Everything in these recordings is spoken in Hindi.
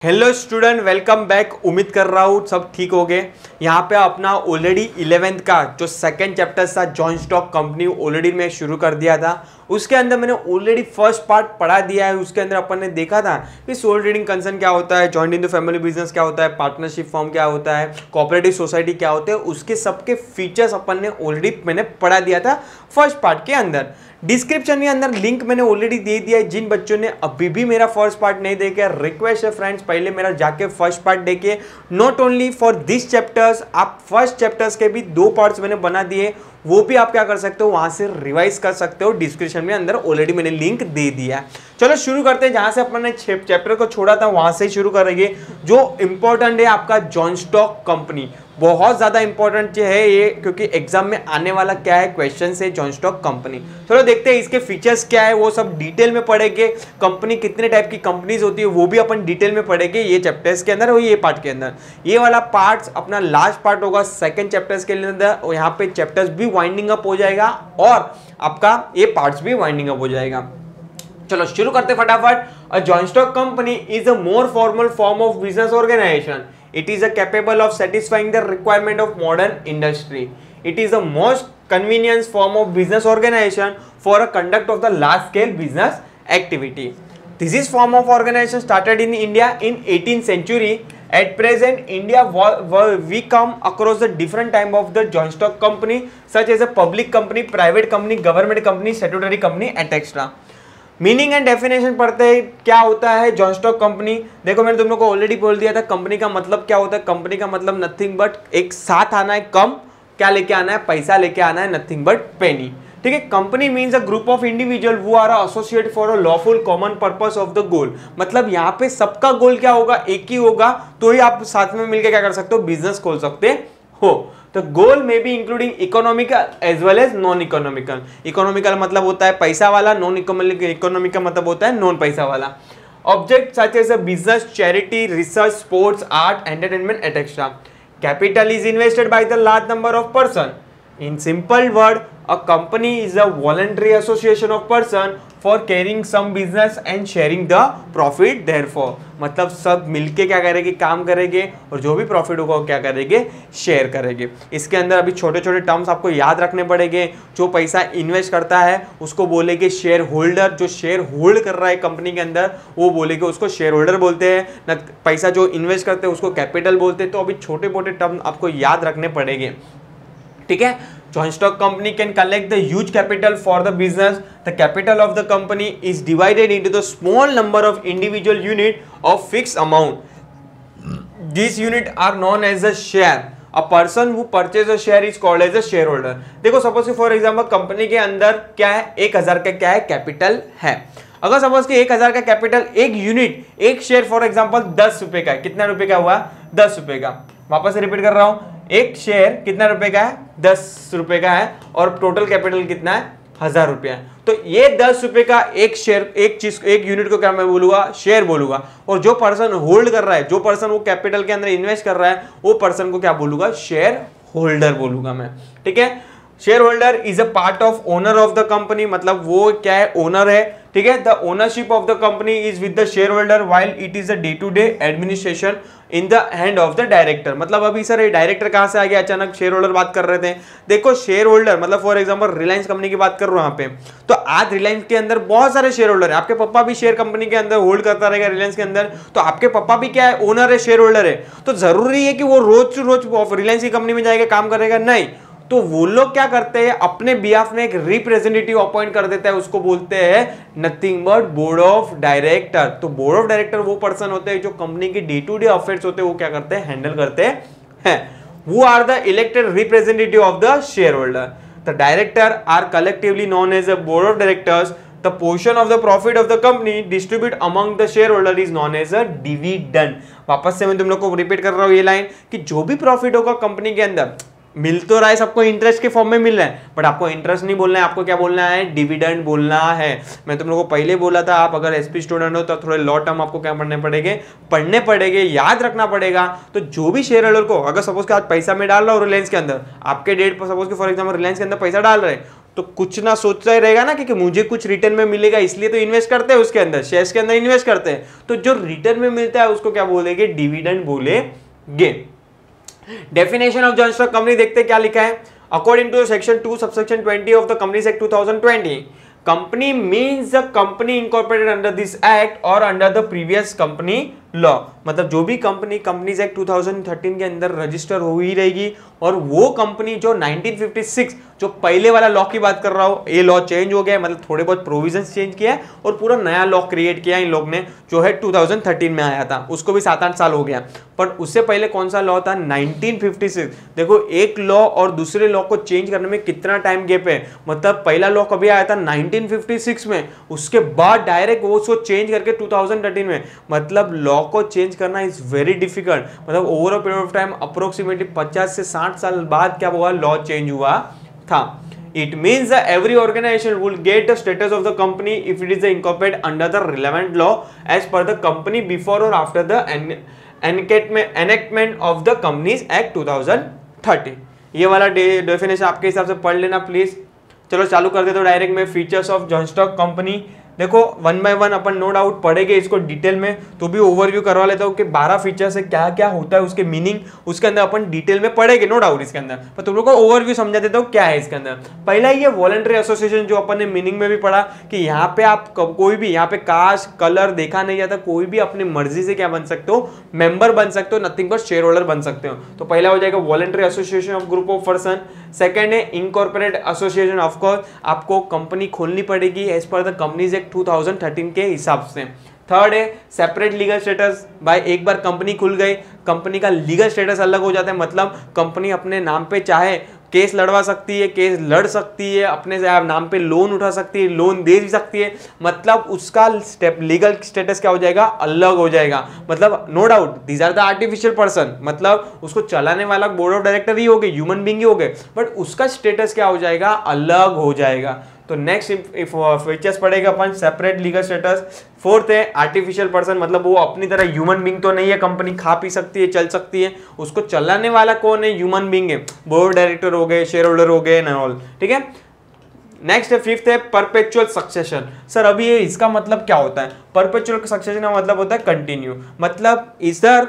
Hello student, welcome back. उम्मीद कर रहा हूँ सब ठीक हो गए। यहाँ पे अपना ऑलरेडी 11th का जो सेकंड चैप्टर था जॉइंट स्टॉक कंपनी ऑलरेडी मैं शुरू कर दिया था। उसके अंदर मैंने ऑलरेडी फर्स्ट पार्ट पढ़ा दिया है। उसके अंदर अपन ने देखा था कि सोल ट्रेडिंग कंसर्न क्या होता है, joint in the family business क्या होता है, पार्टनरशिप फॉर्म क्या होता है, कोऑपरेटिव सोसाइटी क्या होते हैं, उसके सबके फीचर्स अपन ने ऑलरेडी मैंने पढ़ा दिया था फर्स्ट पार्ट के अंदर। डिस्क्रिप्शन के अंदर लिंक मैंने ऑलरेडी दे दिया है। जिन बच्चों ने अभी भी मेरा फर्स्ट पार्ट नहीं देखा, रिक्वेस्ट है फ्रेंड्स पहले मेरा जाके फर्स्ट पार्ट देखिए। Not only for this chapters, आप फर्स्ट चैप्टर्स के भी 2 पार्ट्स मैंने बना दिए, वो भी आप क्या कर सकते हो, वहां से रिवाइज कर सकते हो। डिस्क्रिप्शन में अंदर ऑलरेडी मैंने लिंक दे दिया है। चलो शुरू करते हैं, जहां से अपन ने चैप्टर को छोड़ा था वहां से ही शुरू करेंगे। जो इंपॉर्टेंट है आपका जॉइंट स्टॉक कंपनी, बहुत ज्यादा इंपॉर्टेंट है ये, क्योंकि एग्जाम में आने वाला क्या है क्वेश्चन से जॉइंट स्टॉक कंपनी। चलो देखते हैं इसके फीचर्स क्या है, वो सब डिटेल में पढ़ेंगे। कंपनी कितने टाइप की कंपनीज होती है वो भी अपन डिटेल में पढ़ेंगे ये चैप्टर्स के अंदर और ये पार्ट के अंदर। ये वाला पार्ट अपना लास्ट पार्ट होगा सेकंड चैप्टर्स के अंदर, और यहाँ पे चैप्टर्स भी वाइंडिंग अप हो जाएगा और आपका ये पार्ट्स भी वाइंडिंग अप हो जाएगा। चलो शुरू करते फटाफट। A joint stock company is a more formal form of business organisation. It is capable of satisfying the requirement of modern industry. It is the most convenient form of business organization for a conduct of the large scale business activity. This is form of organization started in India in 18th century. At present, India we come across the different type of the joint stock company such as a public company, private company, government company, statutory company, etc. Meaning and definition पढ़ते हैं क्या होता है जॉइंट स्टॉक कंपनी। देखो मैंने तुम लोग को ऑलरेडी बोल दिया था कंपनी का मतलब क्या होता है। कंपनी का मतलब नथिंग बट एक साथ आना है, कम क्या लेके आना है, पैसा लेके आना है, नथिंग बट पेनी। ठीक है, company means a group of individual who are associate for a lawful common purpose of the goal. मतलब यहाँ पे सबका गोल क्या होगा, एक ही होगा, तो ही आप साथ में मिलकर क्या कर सकते हो, बिजनेस खोल सकते हो। तो गोल में भी including economical as well as non economical. Economical मतलब होता है पैसा वाला, नॉन इकोनॉमिकल मतलब होता है नॉन पैसा वाला। Object such as a business, charity, research, sports, art, entertainment etcetera. Capital is invested by the large number of person. In simple word, a company is a voluntary association of person for carrying some business and sharing the profit therefore. मतलब सब मिलके क्या करेंगे, काम करेंगे और जो भी प्रॉफिट होगा वो क्या करेंगे, शेयर करेंगे। इसके अंदर अभी छोटे छोटे टर्म्स आपको याद रखने पड़ेंगे। जो पैसा इन्वेस्ट करता है उसको बोलेंगे शेयर होल्डर, जो शेयर होल्ड कर रहा है कंपनी के अंदर वो बोलेंगे उसको शेयर होल्डर बोलते हैं ना। पैसा जो इन्वेस्ट करते हैं उसको कैपिटल बोलते हैं। तो अभी छोटे मोटे टर्म आपको याद रखने पड़ेंगे, ठीक है। Joint stock company can collect the huge capital for the business. The capital of the company is divided into the small number of individual unit of fix amount. This unit are known as a share. A person who purchase a share is called as a shareholder. देखो सपोज फॉर एग्जाम्पल कंपनी के अंदर क्या है, 1000 का क्या है, कैपिटल है। अगर सपोज कि 1000 का कैपिटल, एक यूनिट, एक शेयर फॉर एग्जाम्पल 10 रुपए का है, कितना रुपए का हुआ, 10 रुपए का। वापस से रिपीट कर रहा हूं, एक शेयर कितना रुपए का है, 10 रुपए का है और टोटल कैपिटल कितना है, 1000 रुपया। तो ये 10 रुपए का एक शेयर, एक चीज, एक यूनिट को क्या मैं बोलूंगा, शेयर बोलूंगा। और जो पर्सन होल्ड कर रहा है, जो पर्सन वो कैपिटल के अंदर इन्वेस्ट कर रहा है, वो पर्सन को क्या बोलूंगा, शेयर होल्डर बोलूंगा मैं, ठीक है। Share holder is a part of owner of the company, मतलब वो क्या है, ओनर है, ठीक है। The ownership of the company is with the share holder while it is a day to day administration in the hand of the director. मतलब अभी सर ये डायरेक्टर कहां से आ गया, अचानक शेयर होल्डर बात कर रहे थे। देखो शेयर होल्डर मतलब फॉर एग्जांपल रिलायंस कंपनी की बात कर रहा हूं यहाँ पे, तो आज रिलायंस के अंदर बहुत सारे शेयर होल्डर है। आपके पापा भी शेयर कंपनी के अंदर होल्ड करता रहेगा रिलायंस के अंदर, तो आपके पापा भी क्या है, ओनर है, शेयर होल्डर है। तो जरूरी है कि वो रोज रोज रिलायंस की कंपनी में जाएगा काम करेगा, नहीं। तो वो लोग क्या करते हैं, अपने बिहाफ में एक रिप्रेजेंटेटिव अपॉइंट कर देता है, उसको बोलते हैं nothing but board of director. तो बोर्ड ऑफ डायरेक्टर वो पर्सन होते हैं जो कंपनी के डे टू डे अफेयर्स होते हैं वो क्या करते हैं, हैंडल करते हैं। वो are the elected representative of the share holder. The director are collectively known as a board of directors. The portion of the profit of the company distribute among the shareholder is known as a dividend. वापस से मैं तुम लोग को रिपीट कर रहा हूँ ये लाइन कि जो भी प्रॉफिट होगा कंपनी के अंदर, मिल तो रहा है सबको, इंटरेस्ट के फॉर्म में मिल रहा है, बट आपको इंटरेस्ट नहीं बोलना है, आपको क्या बोलना है, डिविडेंड बोलना है। मैं तुम लोगों को पहले बोला था, आप अगर एसपी स्टूडेंट हो तो थोड़े लॉ टर्म आपको क्या पढ़ने पड़ेंगे, याद रखना पड़ेगा। तो जो भी शेयर होल्डर को, अगर सपोज कि आज पैसा में डाल रहा हूँ रिलायंस के अंदर, आपके डेट पर सपोज कि फॉर एग्जाम्पल रिलायंस के अंदर पैसा डाल रहे, तो कुछ ना सोचता ही रहेगा ना कि मुझे कुछ रिटर्न में मिलेगा, इसलिए तो इन्वेस्ट करते हैं उसके अंदर, शेयर्स के अंदर इन्वेस्ट करते हैं। तो जो रिटर्न में मिलता है उसको क्या बोलेंगे, डिविडेंड बोलेंगे। Definition of joint stock company देखते हैं क्या लिखा है। According to section 2 subsection 20 of the companies act 2020, company means the company incorporated under this act और under the previous company law. मतलब जो भी कंपनी कंपनीज एक्ट 2013 के अंदर रजिस्टर हो ही रहेगी, और वो कंपनी जो 1956 जो पहले वाला लॉ की बात कर रहा हूं, ये लॉ चेंज हो गया है, मतलब थोड़े बहुत प्रोविजंस चेंज किया है और पूरा नया लॉ क्रिएट किया इन लोग ने, जो है 2013 में आया था, उसको भी 7-8 साल हो गया। पर उससे पहले कौन सा लॉ था, 1956। देखो एक लॉ और दूसरे लॉ को चेंज करने में कितना टाइम गैप है। मतलब पहला लॉ कभी आया था 1956 में, उसके बाद डायरेक्ट वो उसको चेंज करके 2013 में। मतलब लॉ को चेंज करना इज वेरी डिफिकल्ट। मतलब over a period of time approximately 50 से 60 साल बाद क्या हुआ, लॉ चेंज हुआ था। It means that every organization will get the status of the company if it is incorporated under the relevant law as per the company before or after the enactment of the Companies Act 2013। ये वाला डेफिनेशन आपके हिसाब से पढ़ लेना प्लीज। चलो चालू कर दे तो डायरेक्ट में features of joint stock company. देखो वन बाय वन अपन नो डाउट पढ़ेंगे इसको डिटेल में, तो भी ओवरव्यू करवा लेता हूँ कि 12 फीचर से क्या क्या होता है, उसके मीनिंग उसके अंदर अपन डिटेल में पढ़ेंगे नो डाउट इसके अंदर, पर तुम लोग को ओवरव्यू समझा देता हूँ क्या है इसके अंदर। पहला ये वॉलंटरी एसोसिएशन, जो अपन ने मीनिंग में भी पढ़ा कि यहाँ पे आप कोई भी, यहाँ पे कास्ट कलर देखा नहीं जाता, कोई भी अपनी मर्जी से क्या बन सकते हो, मेंबर बन सकते हो, नथिंग बट शेयर होल्डर बन सकते हो। तो पहला हो जाएगा voluntary association of group of person. Second है इनकॉर्पोरेट एसोसिएशन, ऑफ कोर्स आपको कंपनी खोलनी पड़ेगी as per the companies act 2013 के हिसाब से। थर्ड है सेपरेट लीगल स्टेटस। भाई एक बार कंपनी खुल गई, कंपनी का लीगल स्टेटस अलग हो जाता है। मतलब कंपनी अपने नाम पे चाहे केस लड़वा सकती है, केस लड़ सकती है, अपने नाम पे लोन उठा सकती है, लोन दे भी सकती है। मतलब उसका लीगल स्टेटस क्या हो जाएगा, अलग हो जाएगा। मतलब no doubt these are the artificial person, मतलब उसको चलाने वाला बोर्ड ऑफ डायरेक्टर ही हो गए, ह्यूमन बीइंग ही हो गए, बट उसका स्टेटस क्या हो जाएगा, अलग हो जाएगा। तो नेक्स्ट फीचर्स पढ़ेगा अपन सेपरेट लीगल स्टेटस। फोर्थ है आर्टिफिशियल पर्सन, मतलब वो अपनी तरह ह्यूमन बीइंग तो नहीं है, कंपनी खा पी सकती है, चल सकती है, उसको चलाने वाला कौन है, ह्यूमन बीइंग है, बोर्ड डायरेक्टर हो गए, शेयर होल्डर हो गए एंड ऑल, ठीक है। नेक्स्ट है फिफ्थ है परपेचुअल सक्सेशन। सर अभी ये इसका मतलब क्या होता है, परपेचुअल सक्सेशन का मतलब होता है कंटिन्यू। मतलब इधर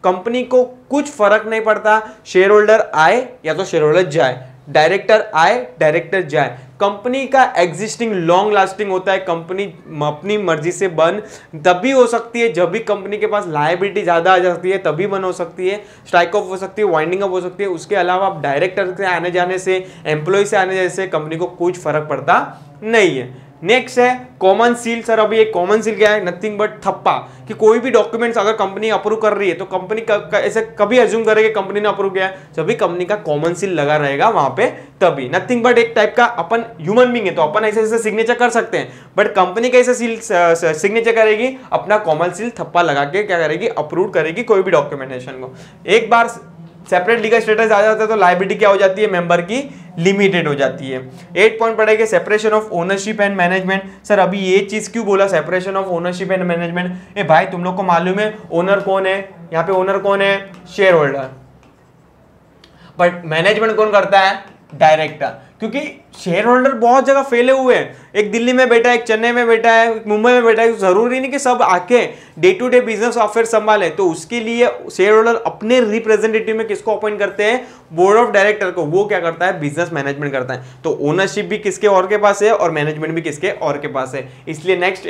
कंपनी को कुछ फर्क नहीं पड़ता, शेयर होल्डर आए या तो शेयर होल्डर जाए, डायरेक्टर आए डायरेक्टर जाए, कंपनी का एग्जिस्टिंग लॉन्ग लास्टिंग होता है। कंपनी अपनी मर्जी से बंद तभी हो सकती है जब भी कंपनी के पास लायबिलिटी ज़्यादा आ जाती है, तभी बंद हो सकती है, स्ट्राइक ऑफ हो सकती है, वाइंडिंग अप हो सकती है। उसके अलावा आप डायरेक्टर से आने जाने से, एम्प्लॉय से आने जाने से कंपनी को कुछ फर्क पड़ता नहीं है। नेक्स्ट है कॉमन सील। सर अभी एक कॉमन सील क्या है, नथिंग बट थप्पा, कि कोई भी डॉक्यूमेंट्स अगर कंपनी अप्रूव कर रही है तो कंपनी ऐसे कभी अज्यूम करेगी कंपनी ने अप्रूव किया है, जब भी कंपनी का कॉमन सील लगा रहेगा वहां पे तभी। नथिंग बट एक टाइप का अपन ह्यूमन बीइंग है तो अपन ऐसे ऐसे सिग्नेचर कर सकते हैं, बट कंपनी कैसे सील सिग्नेचर करेगी, अपना कॉमन सील थप्पा लगा के क्या करेगी, अप्रूव करेगी कोई भी डॉक्यूमेंटेशन को। एक बार सेपरेट लीगल स्टेटस आ जाता है तो लायबिलिटी क्या हो जाती है, मेंबर की लिमिटेड हो जाती है। 8 पॉइंट पढ़ेंगे separation of ownership and management. Sir अभी ये चीज क्यों बोला separation of ownership and management, ए भाई तुम लोग को मालूम है ओनर कौन है, यहाँ पे ओनर कौन है, शेयर होल्डर, बट मैनेजमेंट कौन करता है, डायरेक्टर। क्योंकि शेयर होल्डर बहुत जगह फैले हुए हैं, एक दिल्ली में बैठा है, एक चेन्नई में बैठा है, एक मुंबई में बैठा है, जरूरी नहीं कि सब आके day to day business affair संभाले। तो उसके लिए शेयर होल्डर अपने रिप्रेजेंटेटिव में किसको अपॉइंट करते हैं, बोर्ड ऑफ डायरेक्टर को, वो क्या करता है, बिजनेस मैनेजमेंट करता है। तो ओनरशिप भी किसके और के पास है और मैनेजमेंट भी किसके और के पास है, इसलिए नेक्स्ट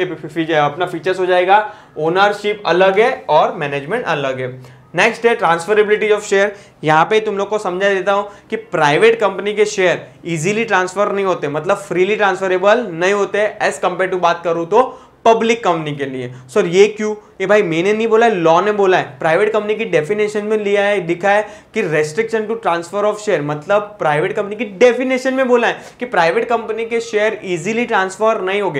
अपना फीचर्स हो जाएगा ओनरशिप अलग है और मैनेजमेंट अलग है। नेक्स्ट है ट्रांसफरेबिलिटी ऑफ शेयर। यहाँ पे तुम लोग को समझा देता हूं कि प्राइवेट कंपनी के शेयर इजीली ट्रांसफर नहीं होते, मतलब फ्रीली ट्रांसफरेबल नहीं होते एज कंपेयर टू बात करूं तो पब्लिक कंपनी के लिए। सर ये क्यों, ये भाई मैंने नहीं बोला है, लॉ ने बोला है। प्राइवेट कंपनी की डेफिनेशन में लिया है, लिखा है कि restriction to transfer of share, मतलब प्राइवेट कंपनी की डेफिनेशन में बोला है कि प्राइवेट कंपनी के शेयर इजीली ट्रांसफर नहीं होते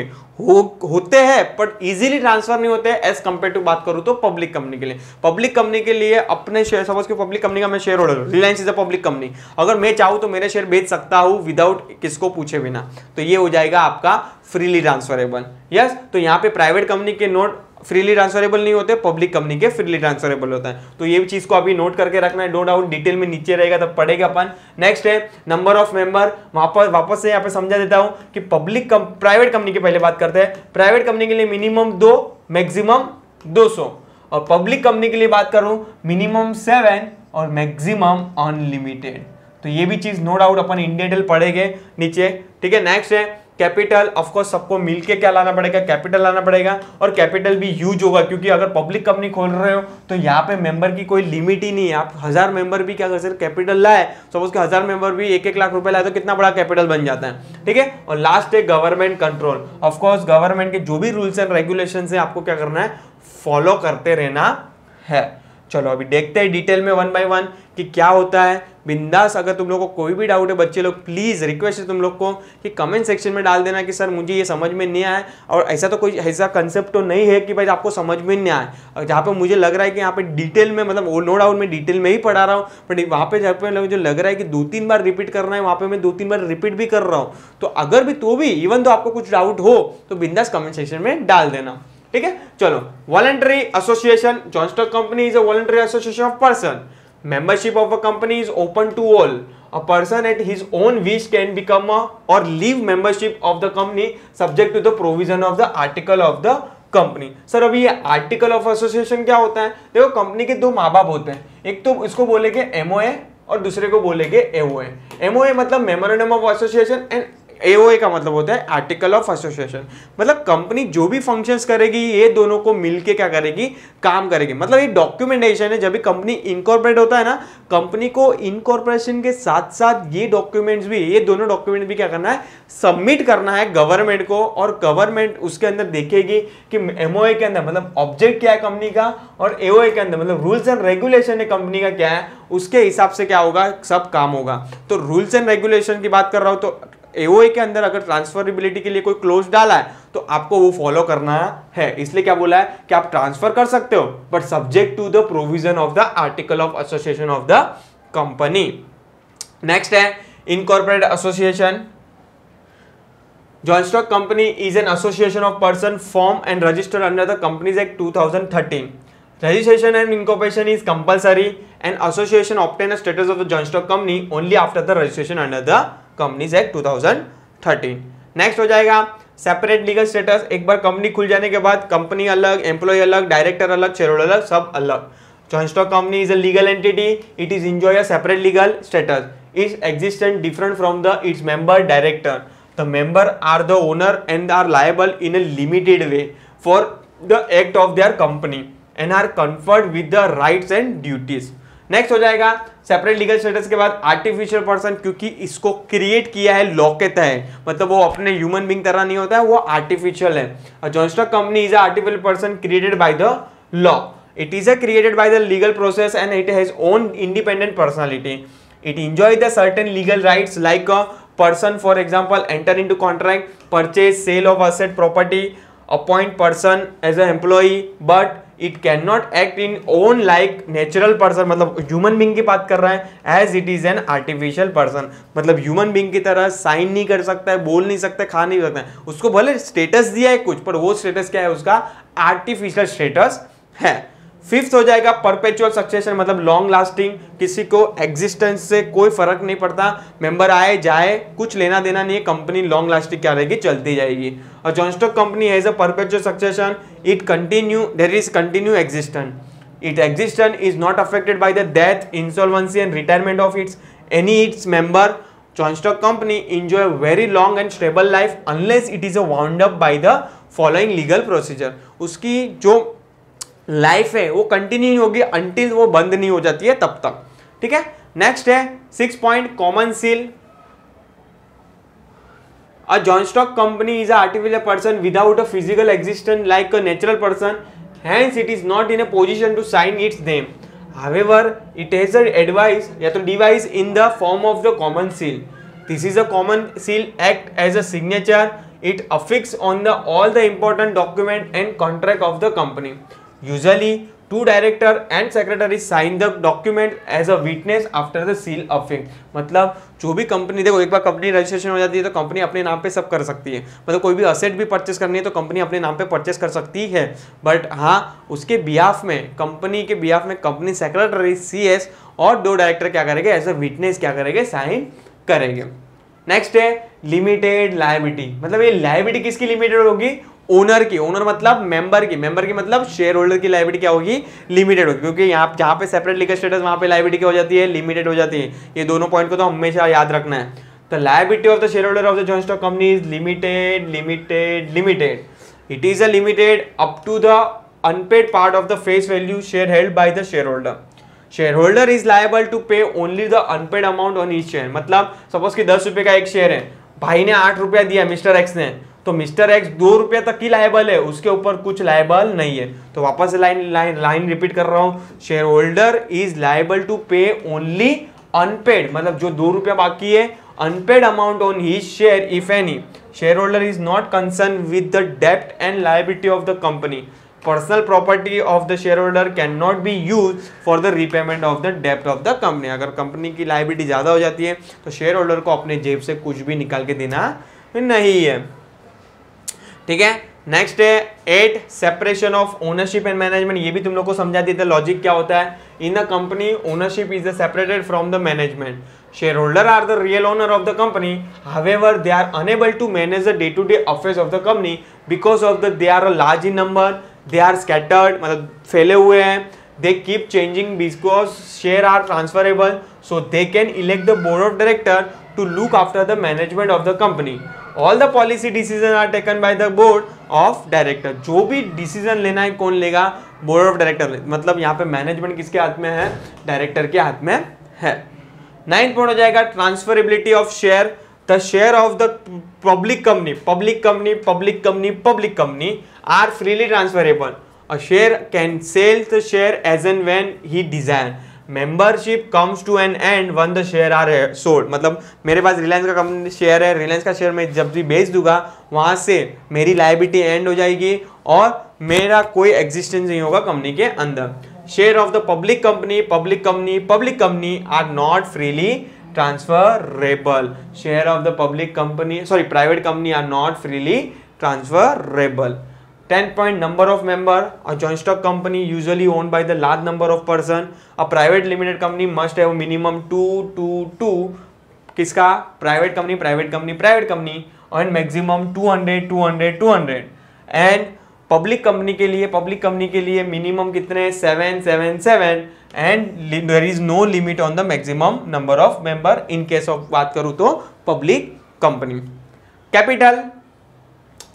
हैं, बट इजीली ट्रांसफर नहीं होते एज कंपेयर टू बात करूं तो पब्लिक कंपनी के लिए। पब्लिक कंपनी के लिए अपने शेयर, सपोज कि पब्लिक कंपनी का मैं शेयर होल्डर हूं, Reliance is a public company, अगर मैं चाहूं तो मेरे शेयर बेच सकता हूं विदाउट किसको पूछे बिना, तो ये हो जाएगा आपका फ्रीली ट्रांसफरेबल। यस, तो यहाँ पे प्राइवेट कंपनी के नोट फ्रीली ट्रांसफरेबल नहीं होते, पब्लिक कंपनी के फ्रीली ट्रांसफरेबल होता है। तो ये चीज को अभी नोट करके रखना है, नो डाउट डिटेल में नीचे रहेगा तब पढ़ेगा अपन। नेक्स्ट है नंबर ऑफ मेंबर, वापस से यहाँ पे समझा देता हूँ कि प्राइवेट कंपनी की पहले बात करते हैं। प्राइवेट कंपनी के लिए मिनिमम 2 मैक्सिमम 200, और पब्लिक कंपनी के लिए बात करूं मिनिमम 7 और मैक्सिमम अनलिमिटेड। तो ये भी चीज नो डाउट अपन इन डिटेल पढ़ेंगे नीचे, ठीक है। नेक्स्ट है कैपिटल, ऑफ कोर्स सबको मिलके क्या लाना पड़ेगा, कैपिटल लाना पड़ेगा, और कैपिटल भी ह्यूज होगा क्योंकि अगर पब्लिक कंपनी खोल रहे हो तो यहाँ पे मेंबर की कोई लिमिट ही नहीं है। आप 1000 मेंबर भी क्या कर सकते, कैपिटल लाए, सपोज के 1000 मेंबर भी 1-1 लाख रुपए लाए तो कितना बड़ा कैपिटल बन जाता है, ठीक है। और लास्ट है government control, of course government के जो भी रूल्स एंड रेगुलेशन है आपको क्या करना है, फॉलो करते रहना है। चलो अभी देखते हैं डिटेल में 1 बाय 1 कि क्या होता है। बिंदास, अगर तुम लोग को कोई भी डाउट है बच्चे लोग, प्लीज रिक्वेस्ट है तुम लोग को कि कमेंट सेक्शन में डाल देना कि सर मुझे ये समझ में नहीं आया। और ऐसा तो कोई ऐसा कंसेप्ट तो नहीं है कि भाई आपको समझ में नहीं आया, और जहाँ पे मुझे लग रहा है कि यहाँ पे डिटेल में, मतलब नो डाउट मैं डिटेल में ही पढ़ा रहा हूँ, बट वहाँ पे जहाँ पे मुझे लग रहा है कि 2-3 बार रिपीट करना है, वहाँ पे मैं 2-3 बार रिपीट भी कर रहा हूँ। तो अगर भी तो भी इवन तो आपको कुछ डाउट हो तो बिंदास कमेंट सेक्शन में डाल देना, ठीक है। चलो, voluntary association, joint stock company is a voluntary association of person. Membership of a company is open to all. A person at his own wish can become or leave membership of the company subject to the provision of the article of the company. Sir अभी ये आर्टिकल ऑफ एसोसिएशन क्या होता है? देखो, कंपनी के 2 माँ बाप होते हैं, एक तो इसको बोलेंगे एमओए और दूसरे को बोलेंगे एओए। एमओए मतलब memorandum of association, and AOA का मतलब होता है आर्टिकल ऑफ एसोसिएशन। मतलब कंपनी जो भी फंक्शंस करेगी ये दोनों को मिलके क्या करेगी, काम करेगी। मतलब ये डॉक्यूमेंटेशन है, जब भी कंपनी इनकॉर्पोरेट होता है ना, कंपनी को इनकॉर्पोरेशन के साथ साथ ये डॉक्यूमेंट्स भी, ये दोनों डॉक्यूमेंट भी क्या करना है, सबमिट करना है गवर्नमेंट को। और गवर्नमेंट उसके अंदर देखेगी कि एमओए के अंदर मतलब ऑब्जेक्ट क्या है कंपनी का, और एओए के अंदर मतलब रूल्स एंड रेगुलेशन है कंपनी का क्या है, उसके हिसाब से क्या होगा, सब काम होगा। तो रूल्स एंड रेगुलेशन की बात कर रहा हूं, तो एओए के अंदर अगर ट्रांसफरेबिलिटी के लिए कोई क्लोज डाला है तो आपको वो फॉलो करना है। इसलिए क्या बोला है कि आप ट्रांसफर कर सकते हो, but subject to the provision of the article of association of the company. Next है incorporate association. Joint stock company is an association of person form and registered under the companies act 2013. Registration and incorporation is compulsory, and association obtain a status of the joint stock company only after the registration under the Companies Act 2013. Next हो जाएगा सेपरेट लीगल स्टेटस। एक बार कंपनी खुल जाने के बाद कंपनी अलग, एम्प्लॉय अलग, डायरेक्टर अलग, शेयर होल्डर अलग, सब अलग। Joint stock company is a legal entity, it is enjoy a separate legal status, is existent different from the its member director. The member are the owner and are liable in a limited way for the act of their company and are conferred with the rights and duties. Next हो जाएगा सेपरेट लीगल स्टेटस के बाद आर्टिफिशियल पर्सन, क्योंकि इसको क्रिएट किया है लॉ के तहत, मतलब वो अपने ह्यूमन बीइंग तरह नहीं होता है, वो आर्टिफिशियल है. Joint stock company is a artificial person created by the law. It is created by the legal process and it has own independent personality. It enjoys the certain legal rights like a person, for example, enter into contract, purchase, sale of asset, property, appoint person as an employee, but it cannot act in own like natural person. मतलब human being की बात कर रहा है, as it is an artificial person. मतलब human being की तरह साइन नहीं कर सकता है, बोल नहीं सकता है, खा नहीं सकता है. उसको भले स्टेटस दिया है कुछ, पर वो स्टेटस क्या है उसका, आर्टिफिशियल स्टेटस है. फिफ्थ हो जाएगा परपेचुअल सक्सेशन, मतलब लॉन्ग लास्टिंग, किसी को एग्जिस्टेंस से कोई फर्क नहीं पड़ता, मेंबर आए जाए कुछ लेना देना नहीं है, कंपनी लॉन्ग लास्टिंग क्या रहेगी, चलती जाएगी. और joint stock company has a perpetual succession, it continue, there is continue existence, it existence is not affected by the death, insolvency and retirement of its member. Joint stock company enjoy very long and stable life unless it is a wound up by the following legal procedure. उसकी जो लाइफ है वो कंटिन्यू नहीं होगी अंटिल वो बंद नहीं हो जाती है तब तक. ठीक है. नेक्स्ट है 6 point common seal. A joint stock company is a artificial person without a physical existence like a natural person, hence it is not in a position to sign its name. However it has a advice या तो device in the form of the common seal. This is a common seal act as a signature. It affix on the all the important document and contract of the company. Usually two director and secretary sign the document as a witness after the seal affixing. मतलब जो भी कंपनी, देखो एक बार कंपनी रजिस्ट्रेशन हो जाती है तो कंपनी अपने नाम पे सब कर सकती है, मतलब कोई भी असेट भी परचेस करनी है तो कंपनी अपने नाम पे परचेस कर सकती है, बट हाँ उसके बिहाफ में, कंपनी के बिहाफ में कंपनी सेक्रेटरी CS और 2 डायरेक्टर क्या करेंगे, एज अ विटनेस क्या करेंगे, साइन करेंगे। नेक्स्ट है लिमिटेड लायबिलिटी। मतलब ये लायबिलिटी किसकी लिमिटेड होगी, ओनर की। ओनर मतलब मेंबर की, मेंबर की मतलब शेयर होल्डर की लायबिलिटी क्या होगी, लिमिटेड होगी, क्योंकि यहाँ जहाँ पे सेपरेट लीगल स्टेटस वहाँ पे लायबिलिटी क्या हो जाती है, लिमिटेड हो जाती है। ये दोनों पॉइंट को तो हमेशा याद रखना है। तो liability of the share holder of the joint stock company is limited limited limited. It is a limited up to the unpaid part of the face value share held by the share holder. Share is liable to pay only the unpaid amount on each share. मतलब सपोज कि 10 रुपए का एक शेयर है, भाई ने 8 रुपया दिया मिस्टर एक्स ने, तो मिस्टर एक्स 2 रुपया तक की लायबल है, उसके ऊपर कुछ लायबल नहीं है। तो वापस लाइन रिपीट कर रहा हूं, share holder is liable to pay only unpaid, मतलब जो 2 रुपया बाकी है, unpaid amount on his share if any. Share holder is not concern with the डेब्ट and liability of the company. Personal property of the share holder can not be use for the repayment of the डेब्ट ऑफ द कंपनी। अगर कंपनी की लायबिलिटी ज्यादा हो जाती है तो शेयर होल्डर को अपने जेब से कुछ भी निकाल के देना नहीं है। ठीक है, नेक्स्ट है 8 separation of ownership and management. ये भी तुम लोग को समझा दिया था लॉजिक क्या होता है। In the company ownership is separated from the management. Shareholder are the real owner of the company. However, they are unable to manage the day-to-day affairs of the company because of the they are a large in number. They are scattered, मतलब फैले हुए हैं. They keep changing because share are transferable, so they can elect the board of director to look after the management of the company. All the policy decisions are taken by the board of director. जो भी डिसीजन लेना है कौन लेगा, बोर्ड ऑफ डायरेक्टर। मतलब यहाँ पे मैनेजमेंट किसके हाथ में है, डायरेक्टर के हाथ में है। 9th पॉइंट हो जाएगा transferability of share. The share of the public company are freely transferable. A share can sell the share as and when he desire. Membership comes to an end when the share are sold. मतलब मेरे पास रिलायंस का कंपनी शेयर है, रिलायंस का शेयर मैं जब भी बेच दूंगा वहां से मेरी लायबिलिटी एंड हो जाएगी और मेरा कोई एग्जिस्टेंस नहीं होगा कंपनी के अंदर। Share of the public company are not freely transferable. Share of the private company are not freely transferable. 10th point, number of member. A joint stock company usually owned by the large number of person. A private limited company must have minimum 2 किसका, private company and maximum 200 and public company के लिए मिनिमम कितने, 7 and there is no limit on the maximum number of member in case of बात करूं तो public company. Capital,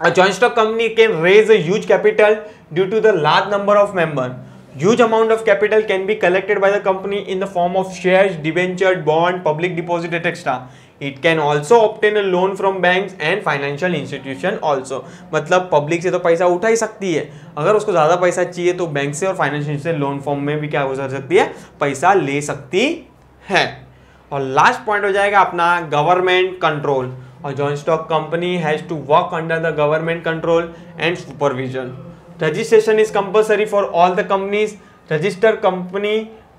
a joint stock company can raise a huge capital due to the large number of member. Huge amount of capital can be collected by the company in the form of shares, debenture, bond, public deposit, etc. It can also obtain a loan from banks and financial institution also. मतलब पब्लिक से तो पैसा उठा ही सकती है, अगर उसको ज्यादा पैसा चाहिए तो बैंक से और फाइनेंशियल से लोन फॉर्म में भी क्या हो सकती है, पैसा ले सकती है। और लास्ट पॉइंट हो जाएगा अपना गवर्नमेंट कंट्रोल। और joint stock company has to work under the government control and supervision. Registration is compulsory for all the companies. Registered company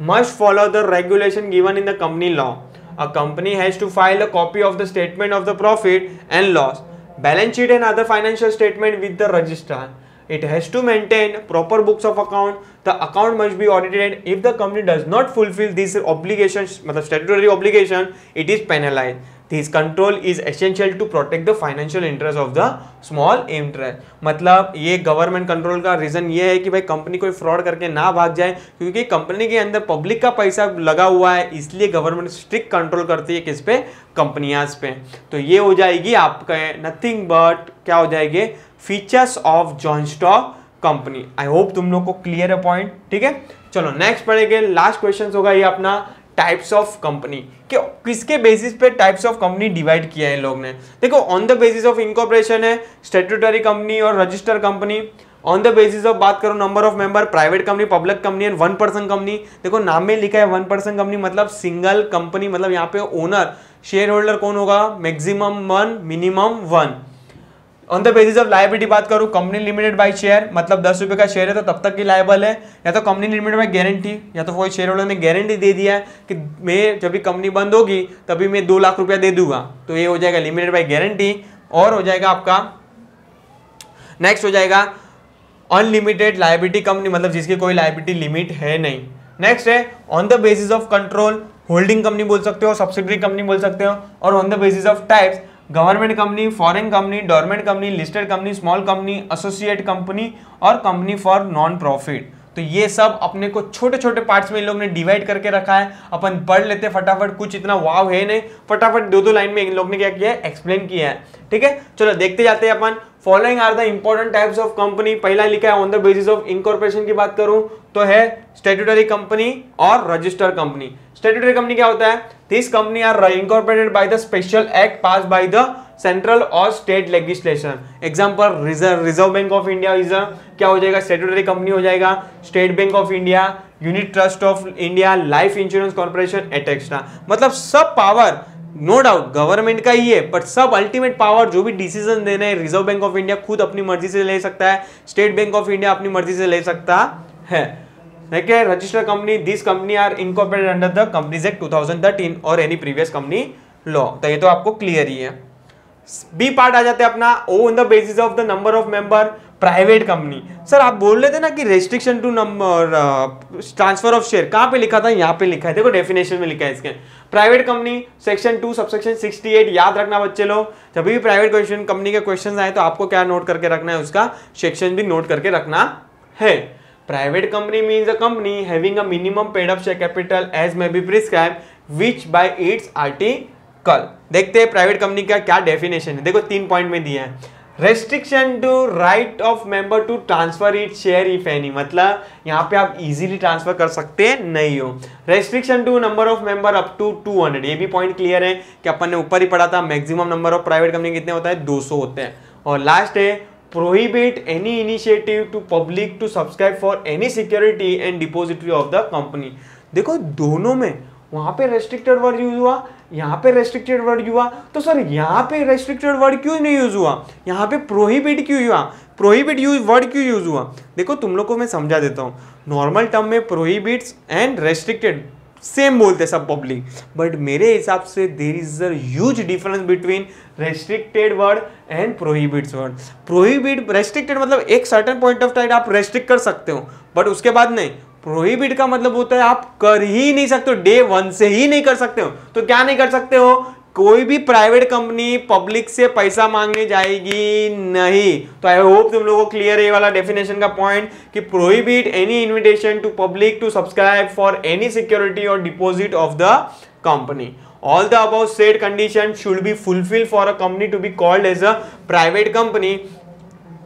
must follow the regulation given in the company law. A company has to file a copy of the statement of the profit and loss, balance sheet and other financial statement with the registrar. It has to maintain proper books of account. The account must be audited. If the company does not fulfill these obligations, मतलब statutory obligation, it is penalized. This control is essential to protect the financial interest of the small interest. मतलब ये गवर्नमेंट कंट्रोल का रीजन ये है कि भाई कंपनी कोई फ्रॉड करके ना भाग जाए, क्योंकि कंपनी के अंदर पब्लिक का पैसा लगा हुआ है, इसलिए गवर्नमेंट स्ट्रिक्ट कंट्रोल करती है किस पे, कंपनियां पे। तो ये हो जाएगी आपका नथिंग बट क्या हो जाएंगे, features of joint stock company. I hope तुम लोग को क्लियर है पॉइंट। ठीक है, चलो नेक्स्ट पढ़ेंगे। लास्ट क्वेश्चन होगा ये अपना टाइप्स ऑफ कंपनी, कि किसके बेसिस पे टाइप्स ऑफ कंपनी डिवाइड किया है लोग ने। देखो on the basis of incorporation है, स्टैट्यूटरी कंपनी और register company. On the basis of बात करो number of member, private company, public company and 1 person company. देखो नाम में लिखा है 1 पर्सन कंपनी, मतलब सिंगल कंपनी, मतलब यहाँ पे ओनर शेयर होल्डर कौन होगा, maximum 1 minimum 1। On the basis of liability बात करूं, कंपनी लिमिटेड बाय शेयर, मतलब 10 रुपए का शेयर है तो तब तक की लायबल है, या तो कंपनी लिमिटेड बाय गारंटी, या तो कोई शेयर होल्डर ने गारंटी दे दिया है कि मैं जब भी कंपनी बंद होगी तभी मैं 2 लाख रुपया दे दूंगा, तो ये हो जाएगा लिमिटेड बाय गारंटी। और हो जाएगा आपका नेक्स्ट हो जाएगा अनलिमिटेड लायबिलिटी कंपनी, मतलब जिसकी कोई लायबिलिटी लिमिट है नहीं। नेक्स्ट है on the basis of control, holding company बोल सकते हो, सब्सिडरी कंपनी बोल सकते हो। और on the basis of types, government company, foreign company, dormant company, listed company, small company, associate company और कंपनी फॉर नॉन प्रॉफिट। तो ये सब अपने को छोटे छोटे पार्ट्स में इन लोग ने डिवाइड करके रखा है, अपन पढ़ लेते फटाफट, कुछ इतना वाव है नहीं, फटाफट 2-2 लाइन में इन लोग ने क्या किया है, एक्सप्लेन किया है। ठीक है, चलो देखते जाते हैं अपन। Following are the important types of company, पहला लिखा है on the basis of incorporation की बात करूं तो है स्टैट्यूटरी कंपनी और रजिस्टर्ड कंपनी। स्टैट्यूटरी कंपनी क्या होता है, this company are incorporated by the special act pass by the central और state legislation. Example reserve bank of India is क्या हो जाएगा, स्टैट्यूटरी कंपनी हो जाएगा, state bank of India, unit trust of India, life insurance corporation etcetera. मतलब सब पावर नो डाउट गवर्नमेंट का ही है, बट सब अल्टीमेट पावर जो भी डिसीजन देना है रिजर्व बैंक ऑफ इंडिया खुद अपनी मर्जी से ले सकता है, स्टेट बैंक ऑफ इंडिया अपनी मर्जी से ले सकता है। Registered company, this company are incorporated under the companies act 2013 और एनी प्रीवियस कंपनी लॉ। तो ये तो आपको क्लियर ही है। बी पार्ट आ जाते हैं अपना, on the basis of the number of member, private company. Sir आप बोल रहे थे ना कि restriction to number transfer of share, कहां पे लिखा था, यहाँ पे लिखा है, देखो डेफिनेशन में लिखा है इसके। प्राइवेट कंपनी सेक्शन 2 सबसेक्शन 68, याद रखना बच्चे लोग, जब भी प्राइवेट क्वेश्चन कंपनी के क्वेश्चन आए तो आपको क्या नोट करके रखना है, उसका सेक्शन भी नोट करके रखना है। Private company means a company having a minimum paid up share capital as may be prescribed which by its article. देखते हैं प्राइवेट कंपनी का क्या डेफिनेशन है, देखो 3 पॉइंट में दिया है। Restriction to right of member to transfer it share if any, मतलब यहाँ पे आप इजीली ट्रांसफर कर सकते नहीं हो। Restriction to number of member up to 200, ये भी पॉइंट क्लियर है कि अपन ने ऊपर ही पढ़ा था, maximum number of private company कितने होता है, 200 होते हैं। और लास्ट है prohibit any initiative to public to subscribe for any security and depository of the company. देखो दोनों में, वहां पे रेस्ट्रिक्टेड वर्ड यूज हुआ, यहाँ पे रेस्ट्रिक्टेड वर्ड हुआ, तो सर यहाँ पे रेस्ट्रिक्टेड वर्ड क्यों नहीं यूज हुआ, यहाँ पे प्रोहिबिट क्यों हुआ, प्रोहिबिट यूज वर्ड क्यों यूज हुआ। देखो तुम लोग को मैं समझा देता हूँ, नॉर्मल टर्म में प्रोहिबिट्स एंड रेस्ट्रिक्टेड सेम बोलते सब पब्लिक, बट मेरे हिसाब से there is a huge difference between restricted word and prohibits word. Prohibit restricted मतलब एक सर्टेन पॉइंट ऑफ टाइम आप रेस्ट्रिक्ट कर सकते हो, बट उसके बाद नहीं। प्रोहिबिट का मतलब होता है आप कर ही नहीं सकते हो, डे 1 से ही नहीं कर सकते हो। तो क्या नहीं कर सकते हो, कोई भी प्राइवेट कंपनी पब्लिक से पैसा मांगने जाएगी नहीं। तो आई होप तुम लोगों को क्लियर है ये वाला डेफिनेशन का पॉइंट कि prohibit any invitation to public to subscribe for any security और deposit of the company. All the above said conditions should be fulfilled for a company to be called as a private company.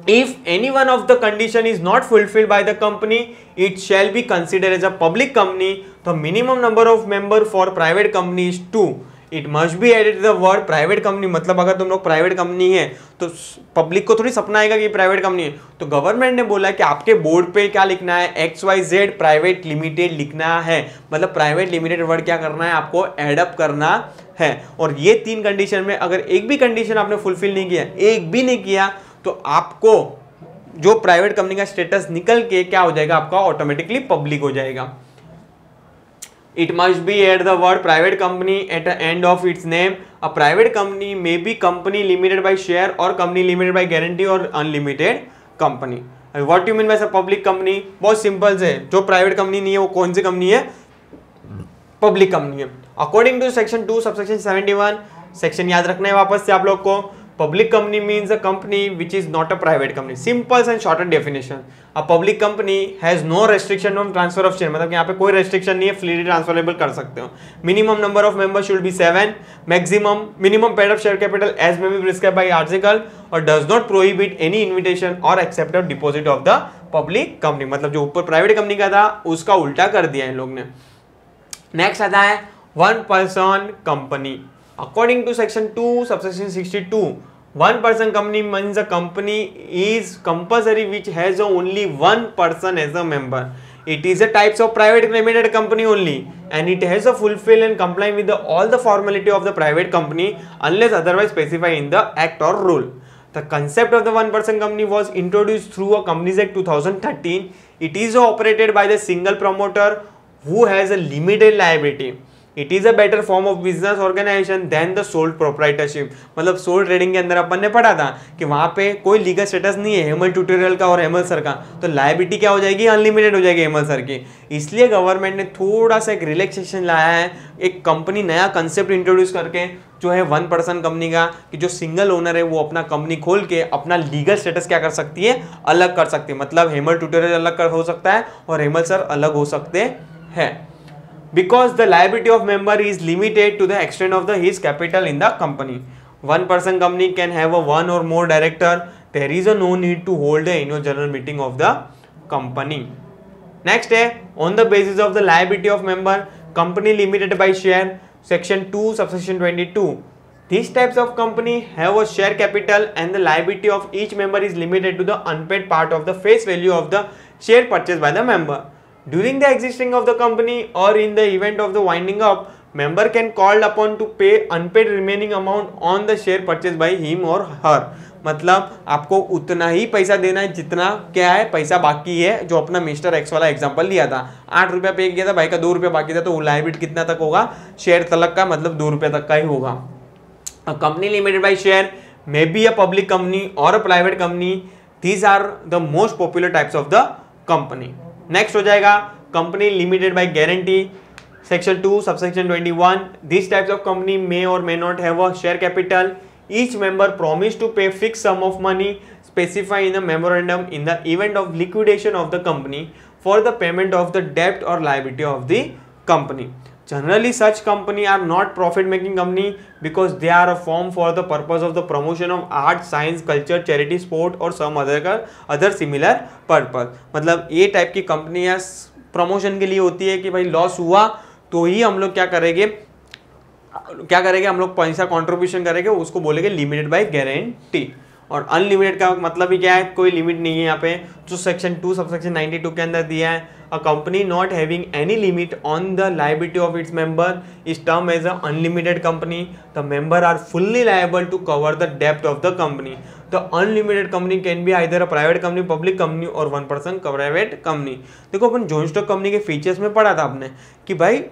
If any one of the condition is not fulfilled by the company, it shall be considered as a public company. The minimum number of member for private company is 2. It must be added to the word private company. मतलब अगर तुम लोग प्राइवेट कंपनी है तो पब्लिक को थोड़ी सपना आएगा कि प्राइवेट कंपनी है, तो गवर्नमेंट ने बोला कि आपके बोर्ड पे क्या लिखना है, XYZ प्राइवेट लिमिटेड लिखना है। मतलब प्राइवेट लिमिटेड वर्ड क्या करना है, आपको एडअप करना है। और ये 3 कंडीशन में अगर एक भी कंडीशन आपने फुलफिल नहीं किया, एक भी नहीं किया, तो आपको जो प्राइवेट कंपनी का स्टेटस निकल के क्या हो जाएगा, आपका ऑटोमेटिकली पब्लिक हो जाएगा। It must be add the word private company at the end of its name. A private company may be company limited by share or company limited by guarantee or unlimited company. What do you mean by a public company? बहुत सिंपल से, जो प्राइवेट कंपनी नहीं है वो कौन सी कंपनी है, पब्लिक कंपनी है। According to section 2 subsection 71, section याद रखना है वापस से आप लोग को। Public company means a company which is not a private company. Simple and shorter definition. A public company has no restriction on transfer of share. मतलब यहाँ पे कोई restriction नहीं है, freely transferable कर सकते हो। Minimum number of members should be 7. Minimum paid up share capital as may be prescribed by article or does not prohibit any invitation or accept of deposit of the public company. मतलब जो ऊपर प्राइवेट कंपनी का था उसका उल्टा कर दिया इन लोग ने। नेक्स्ट आता है 1 person company. According to section 2 subsection 62, 1 person company means a company is compulsory which has only 1 person as a member. It is a types of private limited company only, and it has to fulfill and comply with all the formality of the private company unless otherwise specified in the act or rule. The concept of the 1% company was introduced through a Companies Act 2013. It is operated by the single promoter who has a limited liability. It is a better form of business organization than the sole proprietorship. मतलब सोल ट्रेडिंग के अंदर अपन ने पढ़ा था कि वहाँ पे कोई लीगल स्टेटस नहीं है हेमल ट्यूटोरियल का और हेमल सर का, तो लायबिलिटी क्या हो जाएगी, अनलिमिटेड हो जाएगी हेमल सर की। इसलिए गवर्नमेंट ने थोड़ा सा एक रिलैक्सेशन लाया है, एक कंपनी नया कंसेप्ट इंट्रोड्यूस करके जो है 1% कंपनी का, कि जो सिंगल ओनर है वो अपना कंपनी खोल के अपना लीगल स्टेटस क्या कर सकती है, अलग कर सकती है। मतलब हेमल ट्यूटोरियल अलग हो सकता है और हेमल सर अलग हो सकते हैं, because the liability of member is limited to the extent of his capital in the company. 1% company can have a one or more director. There is a no need to hold the annual general meeting of the company. Next है on the basis of the liability of member, company limited by share, section 2 subsection 22. These types of company have a share capital and the liability of each member is limited to the unpaid part of the face value of the share purchased by the member. During the existing of the company or in the event of the winding up, member can called upon to pay unpaid remaining amount on the share purchased by him or her. मतलब आपको उतना ही पैसा देना है जितना क्या है पैसा बाकी है, जो अपना मिस्टर एक्स वाला एग्जांपल लिया था, 8 रुपया पे किया था, भाई का 2 रुपया बाकी था, तो लायबिलिटी कितना तक होगा, शेयर तलक का, मतलब 2 रुपया तक का ही होगा। Company limited by share may be a public company और a private company, these are the most popular types of the company. Next हो जाएगा company limited by guarantee, section 2 subsection 21. This types of company may और may not have a share capital. Each member promise to pay fix sum of money specify in the memorandum in the event of liquidation of the company for the payment of the debt or liability of the company. Generally, such company are not profit-making company because they are a form for the purpose of the promotion of art, science, culture, charity, sport or some other similar purpose. मतलब ये टाइप की कंपनियां प्रमोशन के लिए होती है कि भाई लॉस हुआ तो ही हम लोग क्या करेंगे हम लोग पैसा कॉन्ट्रीब्यूशन करेंगे, उसको बोलेंगे लिमिटेड बाय गारंटी। और अनलिमिटेड का मतलब ही क्या है, कोई लिमिट नहीं है यहाँ पे, जो सेक्शन 2 सबसेक्शन 92 के अंदर दिया है। A company not having any limit on the liability of its member is term as a unlimited company. The member are fully liable to cover the डेप्ट of the company. The unlimited company can be either a private company, public company और 1% प्राइवेट कंपनी। देखो अपन जॉइंट स्टॉक कंपनी के फीचर्स में पढ़ा था आपने कि भाई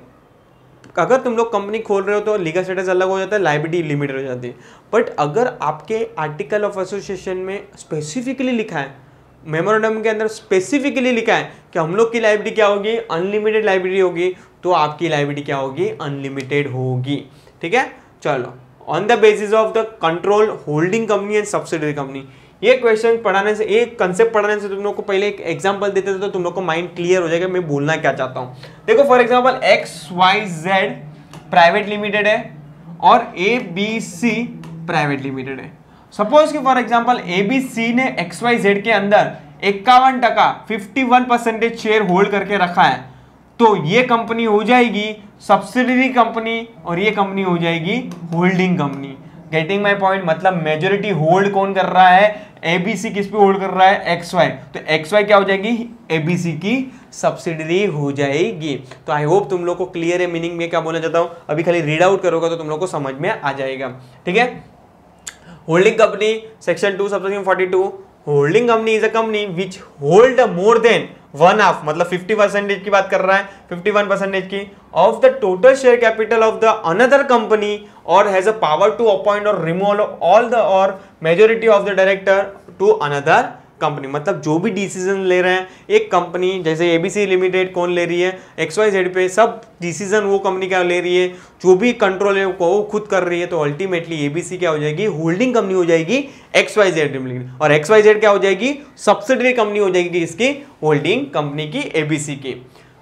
अगर तुम लोग कंपनी खोल रहे हो तो लीगल स्टेटस अलग हो जाता है, लायबिलिटी लिमिटेड हो जाती है। बट अगर आपके आर्टिकल ऑफ एसोसिएशन में स्पेसिफिकली लिखा है, मेमोरेंडम के अंदर स्पेसिफिकली लिखा है कि हम लोग की लायबिलिटी क्या होगी, अनलिमिटेड लायबिलिटी होगी, तो आपकी लायबिलिटी क्या होगी, अनलिमिटेड होगी। ठीक है, चलो। On the basis of the control holding company and subsidiary company, ये क्वेश्चन पढ़ाने से, एक कंसेप्ट पढ़ाने से तुम लोग को पहले एक एग्जांपल देते थे तो तुम लोग को माइंड क्लियर हो जाएगा मैं बोलना क्या चाहता हूं। देखो for example XYZ private limited है और ABC प्राइवेट लिमिटेड है। सपोज कि फॉर एग्जांपल ABC ने XYZ के अंदर 51% 51% शेयर होल्ड करके रखा है, तो ये कंपनी हो जाएगी सब्सिडरी कंपनी और ये कंपनी हो जाएगी holding company. Getting my point, मतलब मेजोरिटी होल्ड कौन कर रहा है, ABC किस पे होल्ड कर रहा है, XY, तो XY क्या हो जाएगी, ABC की सब्सिडरी हो जाएगी। तो आई होप तुम लोग को क्लियर है मीनिंग में क्या बोलना चाहता हूं, अभी खाली रीड आउट करोगे तो तुम लोग को समझ में आ जाएगा। ठीक है, holding company section 2 subsection 42, holding company is a company which hold more than 1/2, मतलब 50% की बात कर रहा है, 51% की of the total share capital of the another company और has a power to appoint और रिमूव ऑल द और majority of the director to another company. मतलब जो भी डिसीजन ले रहे हैं एक कंपनी, जैसे ABC लिमिटेड कौन ले रही है, XYZ पे सब डिसीजन वो कंपनी क्या ले रही है, जो भी कंट्रोल है वो खुद कर रही है, तो अल्टीमेटली ABC क्या हो जाएगी, होल्डिंग कंपनी हो जाएगी XYZ लिमिटेड, और XYZ क्या हो जाएगी, सब्सिडरी कंपनी हो जाएगी इसकी होल्डिंग कंपनी की, ABC की।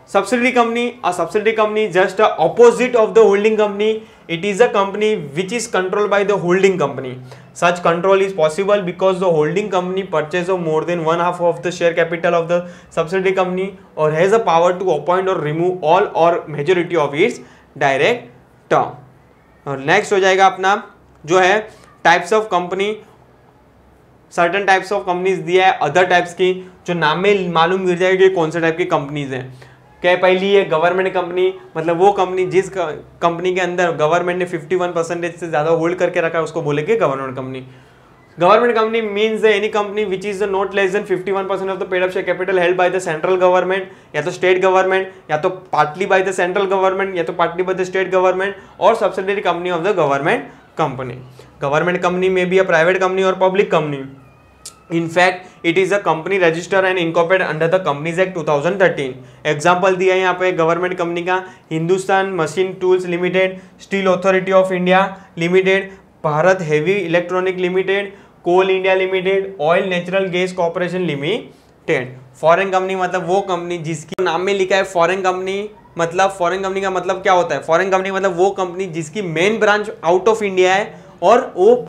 Subsidiary company, a subsidiary company just a opposite of the holding company. It is a company which is controlled by the holding company. Such control is possible because the holding company purchases more than 1/2 of the share capital of the subsidiary company or has a power to appoint or remove all or majority of its director. और next हो जाएगा अपना जो है types of company, certain types of companies दिया है, other types की जो नाम में मालूम गिर जाएगा कि कौन से टाइप की कंपनीज हैं। क्या पहली है गवर्नमेंट कंपनी, मतलब वो कंपनी जिस कंपनी के अंदर गवर्नमेंट ने 51% से ज्यादा होल्ड करके रखा है उसको बोलेंगे government company. Government company means any company which is not less than 51% of the paid up share capital held by the central government, या तो स्टेट गवर्नमेंट, या तो partly by the central government, या तो partly by the state government, और subsidiary company of the government company. Government company may be a private company और public company. In fact, it is a company registered and incorporated under the Companies Act 2013. Example दिया है यहाँ पे गवर्नमेंट कंपनी का, Hindustan machine tools limited, steel authority of India limited, Bharat heavy electronic limited, coal India limited, oil natural gas corporation limited. Foreign company मतलब वो कंपनी जिसकी नाम में लिखा है फॉरेन कंपनी. मतलब फॉरेन कंपनी का मतलब क्या होता है? फॉरेन कंपनी मतलब वो कंपनी जिसकी main branch out of India है और वो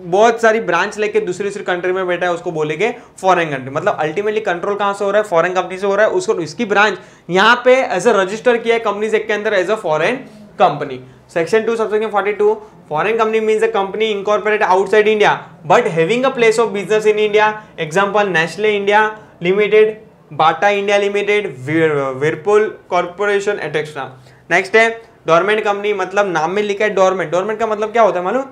बहुत सारी ब्रांच लेके दूसरी कंट्री में बैठा है, उसको बोलेंगे फॉरेन कंट्री. मतलब अल्टीमेटली कंट्रोल कहां से हो रहा है? फॉरेन कंपनी से हो रहा है. उसको इसकी ब्रांच यहाँ पे एज अ रजिस्टर किया है कंपनीज एक्ट के अंदर as a foreign company. Section 2 subsection 42, foreign company means a company incorporated outside India but having a place of business in India. Example Nestle India limited, Bata India limited, Whirlpool corporation etcetera. Next है डोरमेंट कंपनी. मतलब नाम में लिखा है डोरमेंट. डोरमेंट का मतलब क्या होता है मालूम?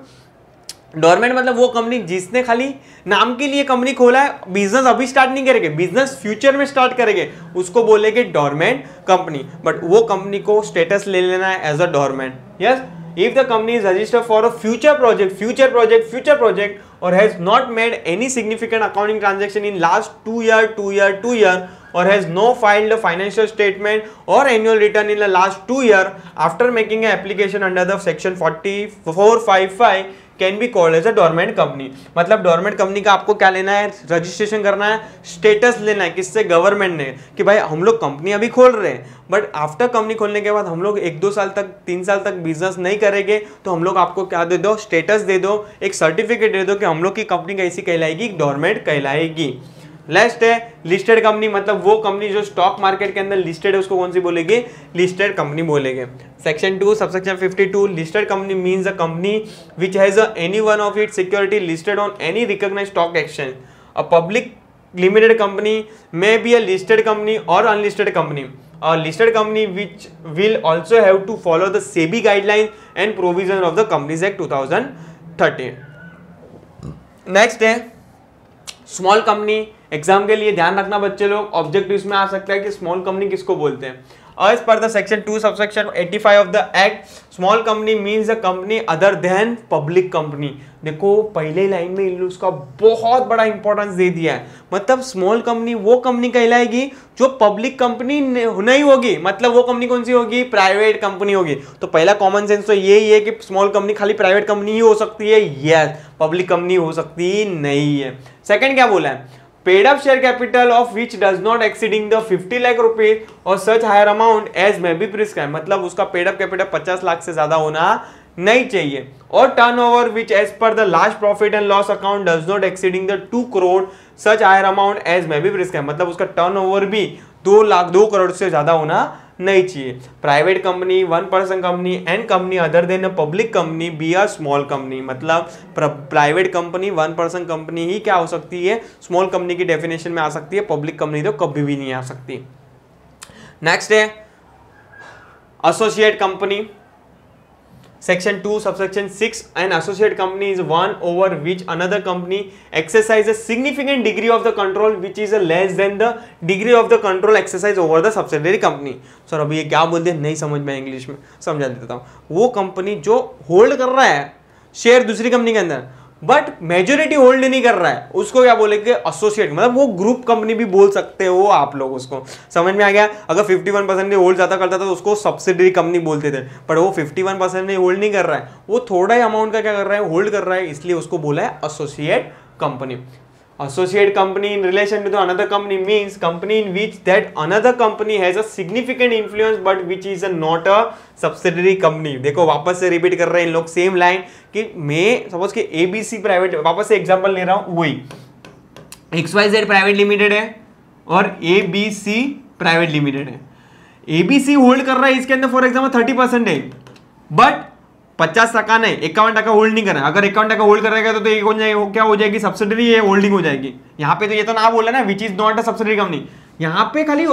डोरमेंट मतलब वो कंपनी जिसने खाली नाम के लिए कंपनी खोला है, बिजनेस अभी स्टार्ट नहीं करेंगे, बिजनेस फ्यूचर में स्टार्ट करेंगे, उसको बोलेंगे डोरमेंट कंपनी. बट वो कंपनी को स्टेटस ले लेना है as a dormant. Yes, if the company is registered for a future project or has not made any significant accounting transaction in last 2 year or has no filed a financial statement or annual return in the last 2 year after making an application under the section 4455 can be called as a dormant company. मतलब डोरमेंट कंपनी का आपको क्या लेना है? रजिस्ट्रेशन करना है, स्टेटस लेना है. किससे? गवर्नमेंट ने, कि भाई हम लोग कंपनी अभी खोल रहे हैं बट आफ्टर कंपनी खोलने के बाद हम लोग 1-2 साल तक 3 साल तक बिजनेस नहीं करेंगे, तो हम लोग आपको क्या दे दो? स्टेटस दे दो, एक सर्टिफिकेट दे दो कि हम लोग की कंपनी कैसी कहलाएगी? डोरमेंट कहलाएगी. नेक्स्ट है लिस्टेड कंपनी. मतलब वो कंपनी जो स्टॉक मार्केट के अंदर लिस्टेड है उसको कौन सी बोलेंगे? लिस्टेड कंपनी बोलेंगे. Section 2 subsection 52, listed company means a company which has any one of its security listed on any recognised stock exchange. A public limited company may be a listed company और unlisted company. A listed company which will also have to follow the SEBI guidelines and provision of the Companies Act 2013. Next है स्मॉल कंपनी. एग्जाम के लिए ध्यान रखना बच्चे लोग, ऑब्जेक्टिव इसमें आ सकता है कि स्मॉल कंपनी किसको बोलते हैं. As per the section 2 subsection 85 of the act, small company means a company other than public company. देखो पहले लाइन में इन लोग उसका बहुत बड़ा इंपॉर्टेंस दे दिया है. मतलब स्मॉल कंपनी वो कंपनी कहलाएगी जो पब्लिक कंपनी नहीं होगी. मतलब वो कंपनी कौन सी होगी? प्राइवेट कंपनी होगी. तो पहला कॉमन सेंस तो यही है कि स्मॉल कंपनी खाली प्राइवेट कंपनी ही हो सकती है. यस, पब्लिक कंपनी हो सकती नहीं है. सेकंड क्या बोला है? paid up share capital of which does not exceeding the 50 lakh rupees or such higher amount as may be prescribed. मतलब उसका पेड अप कैपिटल 50 लाख से ज्यादा होना नहीं चाहिए. और turnover which as per the last profit and loss account does not exceeding the 2 crore such higher amount as may be prescribed. मतलब उसका टर्नओवर भी 2 करोड़ से ज्यादा होना नहीं चाहिए. Private company, 1 person company and company other than a public company be a small company. मतलब प्राइवेट कंपनी, 1 पर्सन कंपनी ही क्या हो सकती है? स्मॉल कंपनी की डेफिनेशन में आ सकती है. पब्लिक कंपनी तो कभी भी नहीं आ सकती. नेक्स्ट है associate company. Section 2 subsection 6, an associate company is one over which another company exercises significant degree of the control which is less than the degree of the control exercised over the subsidiary company. Sir अभी ये क्या बोलते हैं नहीं समझ में, इंग्लिश में समझा देता हूँ. वो कंपनी जो होल्ड कर रहा है शेयर दूसरी कंपनी के अंदर बट मेजोरिटी होल्ड नहीं कर रहा है, उसको क्या बोलेंगे? एसोसिएट. मतलब वो ग्रुप कंपनी भी बोल सकते हो आप लोग. उसको समझ में आ गया? अगर 51% होल्ड ज्यादा करता था तो उसको सब्सिडरी कंपनी बोलते थे, पर वो 51% में होल्ड नहीं कर रहा है, वो थोड़ा ही अमाउंट का क्या कर रहा है? होल्ड कर रहा है, इसलिए उसको बोला है associate company. Associate company in relation to the another company means company in which that another company has a significant influence but which is not a subsidiary company. देखो वापस से रिपीट कर रहे हैं इन लोग सेम लाइन कि मैं सपोज कि ABC प्राइवेट, वापस से एग्जांपल ले रहा हूं, वही XYZ प्राइवेट लिमिटेड है और ABC प्राइवेट लिमिटेड है. ABC होल्ड कर रहा है इसके अंदर फॉर एग्जाम्पल 30% बट 50% नहीं, 51% होल्ड नहीं कर रहा है. अगर 51% होल्ड कर रहेगा तो ये क्या हो जाएगी? सब्सिडरी है, होल्डिंग हो जाएगी. यहाँ पे तो ये तो ना बोला ना विच is not a subsidiary company. यहाँ पे खाली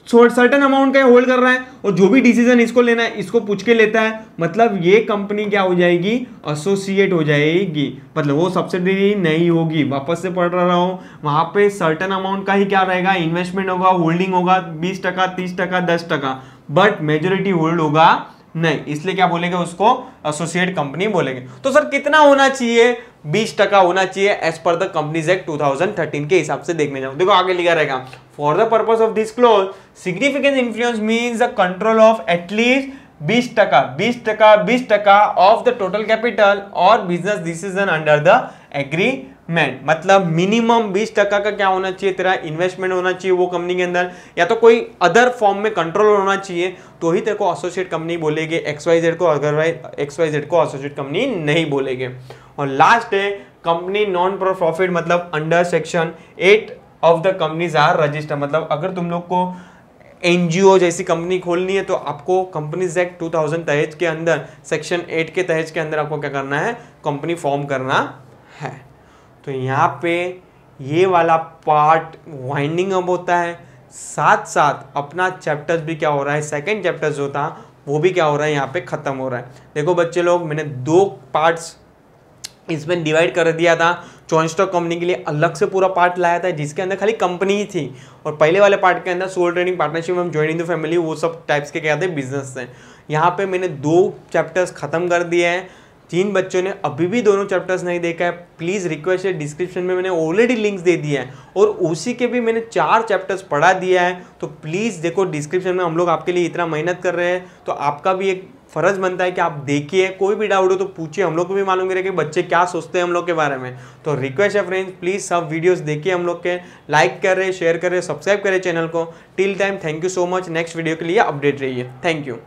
सर्टेन अमाउंट का होल्ड कर रहा है और जो भी डिसीजन इसको लेना है इसको पूछ के लेता है, मतलब ये कंपनी क्या हो जाएगी, एसोसिएट हो जाएगी, मतलब वो सब्सिडरी नहीं होगी। वापस से पढ़ रहा हूँ, वहां पे सर्टेन अमाउंट का ही क्या रहेगा, इन्वेस्टमेंट होगा, होल्डिंग होगा 20%, 30%, 10%, बट मेजोरिटी होल्ड होगा नहीं, इसलिए क्या बोलेंगे उसको, एसोसिएट कंपनी बोलेंगे। तो सर कितना होना चाहिए, 20% होना चाहिए as per the companies act 2013 के हिसाब से देखने जाओ। देखो आगे लिखा रहेगा, for the purpose of this clause significant influence means the control of at least 20% of the total capital और business decision under the agreement. मतलब मिनिमम 20% का क्या होना चाहिए, तेरा इन्वेस्टमेंट होना चाहिए वो कंपनी के अंदर, या तो कोई अदर फॉर्म में कंट्रोल होना चाहिए, तो ही तेरे को एसोसिएट कंपनी बोलेगे XYZ को, अदरवाइज XYZ को एसोसिएट कंपनी नहीं बोलेगे। और लास्ट है कंपनी नॉन फॉर प्रॉफिट, मतलब under section 8 of the companies are registered. मतलब अगर तुम लोग को एनजीओ जैसी कंपनी खोलनी है तो आपको कंपनीज एक्ट 2000 तहत के अंदर सेक्शन 8 के तहत के अंदर आपको क्या करना है, कंपनी फॉर्म करना है। तो यहाँ पे ये वाला पार्ट वाइंडिंग अप होता है, साथ साथ अपना चैप्टर्स भी क्या हो रहा है, सेकंड चैप्टर जो था वो भी क्या हो रहा है, यहाँ पे खत्म हो रहा है। देखो बच्चे लोग, मैंने 2 पार्ट्स इसमें डिवाइड कर दिया था। जॉइंट स्टॉक कंपनी के लिए अलग से पूरा पार्ट लाया था जिसके अंदर खाली कंपनी ही थी, और पहले वाले पार्ट के अंदर sole trading, partnership and joining the family, वो सब टाइप्स के क्या थे, बिजनेस थे। यहाँ पे मैंने 2 चैप्टर्स खत्म कर दिए हैं। जिन बच्चों ने अभी भी दोनों चैप्टर्स नहीं देखा है, प्लीज़ रिक्वेस्ट है, डिस्क्रिप्शन में मैंने ऑलरेडी लिंक्स दे दिए हैं और उसी के भी मैंने 4 चैप्टर्स पढ़ा दिया है। तो प्लीज़ देखो डिस्क्रिप्शन में, हम लोग आपके लिए इतना मेहनत कर रहे हैं तो आपका भी एक फर्ज बनता है कि आप देखिए, कोई भी डाउट हो तो पूछिए, हम लोग को भी मालूम रहे कि बच्चे क्या सोचते हैं हम लोग के बारे में। तो रिक्वेस्ट है फ्रेंड्स, प्लीज़ सब वीडियोस देखिए हम लोग के, लाइक कर रहे, शेयर कर रहे, सब्सक्राइब करें चैनल को। Till time thank you so much. Next video के लिए अपडेट रहिए। Thank you.